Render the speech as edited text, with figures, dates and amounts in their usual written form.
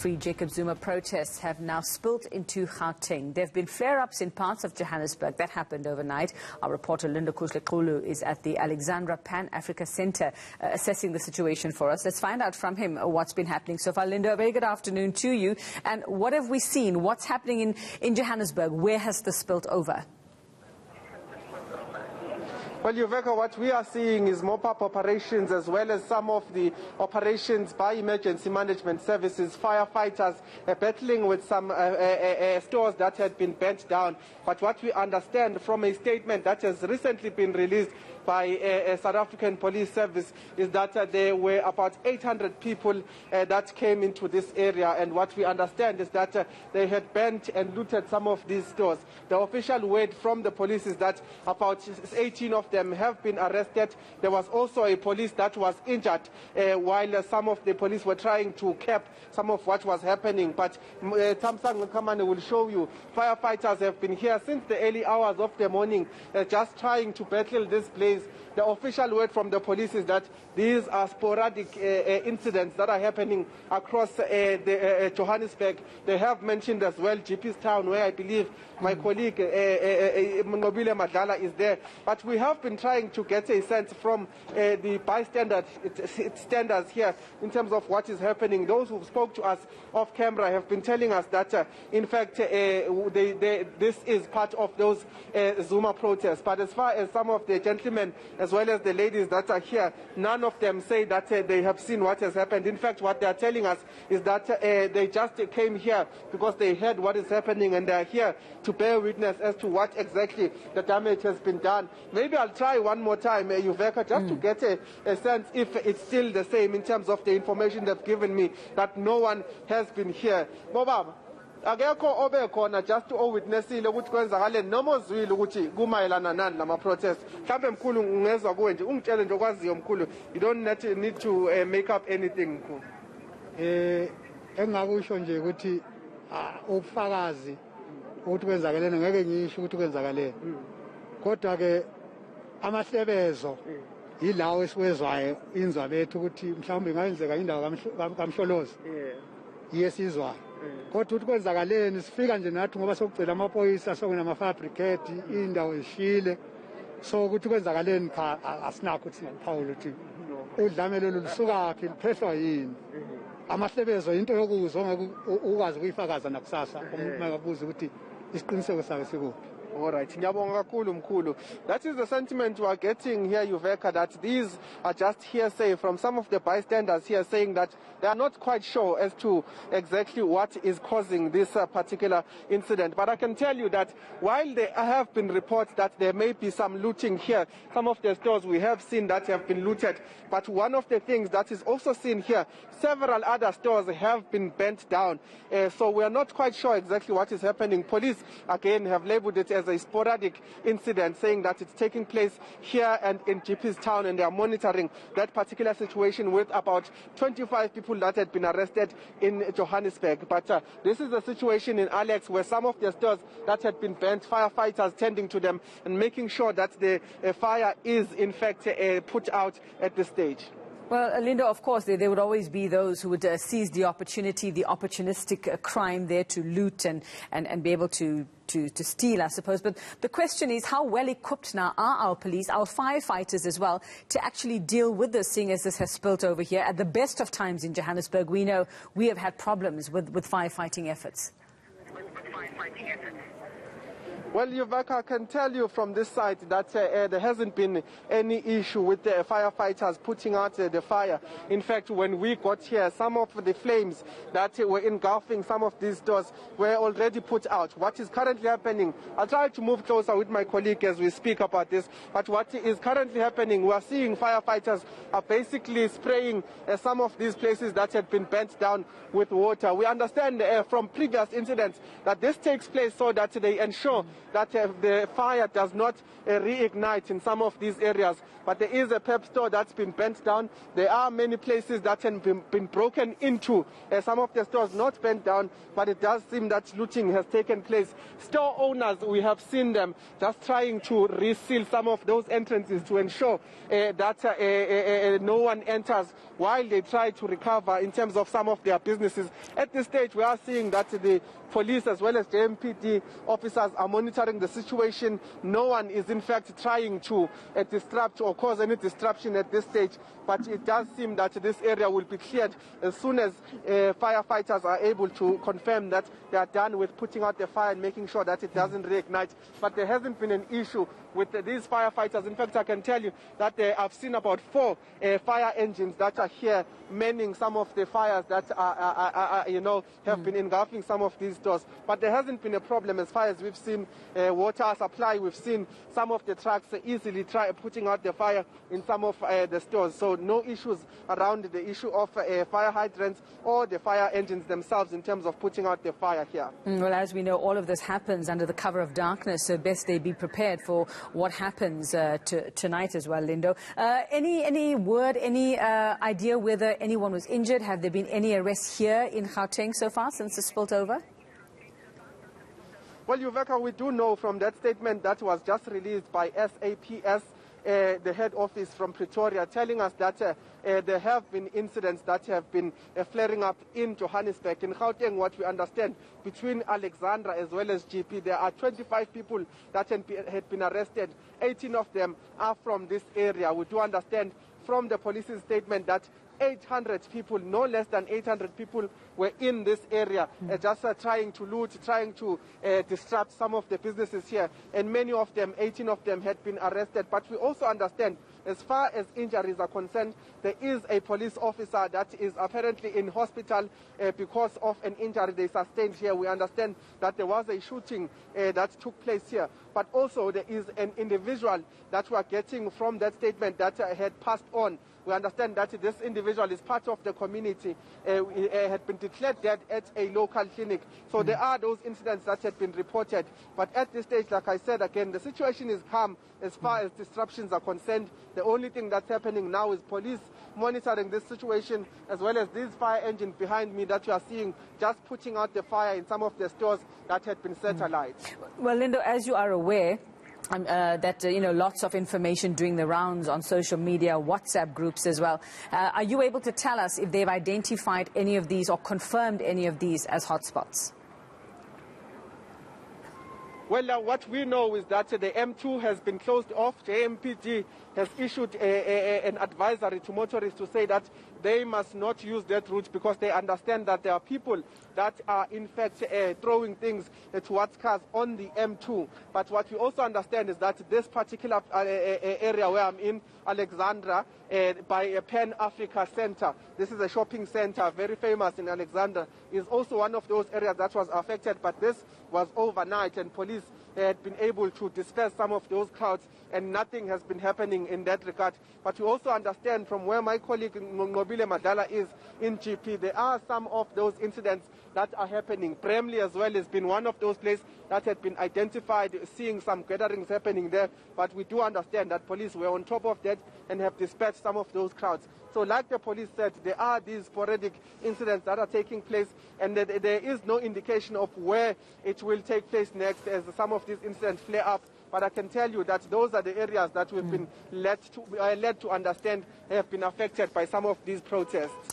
Free Jacob Zuma protests have now spilled into Gauteng. There have been flare-ups in parts of Johannesburg. That happened overnight. Our reporter Lindokuhle Xulu is at the Alexandra Pan-Africa Centre assessing the situation for us. Let's find out from him what's been happening so far. Linda, a very good afternoon to you. And what have we seen? What's happening in Johannesburg? Where has this spilled over? Well, Yuveka, what we are seeing is mop-up operations as well as some of the operations by emergency management services, firefighters battling with some stores that had been burnt down. But what we understand from a statement that has recently been released by a South African police service is that there were about 800 people that came into this area, and what we understand is that they had burnt and looted some of these stores. The official word from the police is that about 18 of them have been arrested. There was also a police that was injured while some of the police were trying to cap some of what was happening. But Tamsang Kamane will show you, firefighters have been here since the early hours of the morning just trying to battle this place. The official word from the police is that these are sporadic incidents that are happening across Johannesburg. They have mentioned as well GP's town, where I believe my colleague Mngobile Madlala is there. But we have been trying to get a sense from the bystanders here in terms of what is happening. Those who spoke to us off camera have been telling us that in fact this is part of those Zuma protests. But as far as some of the gentlemen as well as the ladies that are here, none of them say that they have seen what has happened. In fact, what they are telling us is that they just came here because they heard what is happening, and they are here to bear witness as to what exactly the damage has been done. Maybe I'll try one more time, Yuveka, just to get a sense if it's still the same in terms of the information they've given me, that no one has been here. Bobaba, akekho obekhona just owitnessile ukuthi kwenzakale noma ozwile ukuthi kumayelana nani lama protests. Mhlambe mkhulu ngezwe kuwe nje ungitshele nje okwaziyo mkhulu, you don't need to make up anything mkhulu. Engakusho nje ukuthi ubufakazi ukuthi kwenzakalene ngeke ngisho ukuthi kwenzakalene. Kodwa ke amahlebezo yilawo esiwezwayo inzwa bethu ukuthi mhlawumbe ingayenzeka indawo kaMhlolozi. Yesizwa. Kodwa ukuthi kwenzakaleni sifika nje nathi ngoba sokucela amaphoyisa sokunama fire brigade indawo ishile. So ukuthi kwenzakaleni cha asinakho ukuthi singaphawula ukuthi udlamelo lusukaphi liphehlwa yini. Amahlebezo into yokuzwa ngeke ukwazi ukuyifakaza nakusasa uma ngabuza ukuthi isiqiniseko sakhe sikuphi. All right. That is the sentiment we are getting here, Yuveka, that these are just hearsay from some of the bystanders here, saying that they are not quite sure as to exactly what is causing this particular incident. But I can tell you that while there have been reports that there may be some looting here, some of the stores we have seen that have been looted. But one of the things that is also seen here, several other stores have been burnt down. So we are not quite sure exactly what is happening. Police, again, have labeled it as a sporadic incident, saying that it's taking place here and in GP's town, and they are monitoring that particular situation with about 25 people that had been arrested in Johannesburg. But this is the situation in Alex, where some of the stores that had been burnt, firefighters tending to them and making sure that the fire is in fact put out at this stage. Well, Linda, of course, there would always be those who would seize the opportunity, the opportunistic crime there to loot and be able to steal, I suppose. But the question is, how well equipped now are our police, our firefighters as well, to actually deal with this, seeing as this has spilt over here? At the best of times in Johannesburg, we know we have had problems with firefighting efforts. Well, Yuveka, I can tell you from this side that there hasn't been any issue with the firefighters putting out the fire. In fact, when we got here, some of the flames that were engulfing some of these stores were already put out. What is currently happening, I'll try to move closer with my colleague as we speak about this, but what is currently happening, we are seeing firefighters are basically spraying some of these places that had been burnt down with water. We understand from previous incidents that this takes place so that they ensure that the fire does not reignite in some of these areas. But there is a PEP store that's been burnt down. There are many places that have been broken into. Some of the stores not burnt down, but it does seem that looting has taken place. Store owners, we have seen them just trying to reseal some of those entrances to ensure that no one enters while they try to recover in terms of some of their businesses. At this stage, we are seeing that the police as well as the MPD officers are monitoring the situation. No one is in fact trying to disrupt or cause any disruption at this stage, but it does seem that this area will be cleared as soon as firefighters are able to confirm that they are done with putting out the fire and making sure that it doesn't reignite. But there hasn't been an issue with these firefighters. In fact, I can tell you that I've seen about 4 fire engines that are here manning some of the fires that have been engulfing some of these stores. But there hasn't been a problem as far as we've seen water supply. We've seen some of the trucks easily putting out the fire in some of the stores. So no issues around the issue of fire hydrants or the fire engines themselves in terms of putting out the fire here. Well, as we know, all of this happens under the cover of darkness, so best they be prepared for what happens tonight as well, Lindo. Any word, any idea whether anyone was injured? Have there been any arrests here in Gauteng so far since the spilt over? Well, Yuveka, we do know from that statement that was just released by SAPS, the head office from Pretoria, telling us that there have been incidents that have been flaring up in Johannesburg. In Gauteng, what we understand, between Alexandra as well as GP, there are 25 people that had been arrested. 18 of them are from this area. We do understand from the police's statement that 800 people, no less than 800 people were in this area, just trying to loot, trying to disrupt some of the businesses here. And many of them, 18 of them, had been arrested. But we also understand, as far as injuries are concerned, there is a police officer that is apparently in hospital because of an injury they sustained here. We understand that there was a shooting that took place here. But also there is an individual that we are getting from that statement that had passed on. We understand that this individual is part of the community, had been declared dead at a local clinic. So there are those incidents that had been reported. But at this stage, like I said again, the situation is calm as far as disruptions are concerned. The only thing that's happening now is police monitoring this situation, as well as these fire engines behind me that you are seeing just putting out the fire in some of the stores that had been set alight. Well, Lindo, as you are aware, that lots of information doing the rounds on social media, WhatsApp groups as well. Are you able to tell us if they've identified any of these or confirmed any of these as hotspots? Well, what we know is that the M2 has been closed off. JMPD has issued an advisory to motorists to say that they must not use that route because they understand that there are people that are in fact throwing things towards cars on the M2. But what we also understand is that this particular area where I'm in, Alexandra, by Pan Africa Center, this is a shopping center, very famous in Alexandra, is also one of those areas that was affected, but this was overnight and police had been able to disperse some of those crowds and nothing has been happening in that regard. But we also understand from where my colleague Nobile Madala is in GP, there are some of those incidents that are happening. Bramley as well has been one of those places that had been identified, seeing some gatherings happening there. But we do understand that police were on top of that and have dispatched some of those crowds. So like the police said, there are these sporadic incidents that are taking place, and there is no indication of where it will take place next as some of these incidents flare up. But I can tell you that those are the areas that we've been led to understand have been affected by some of these protests.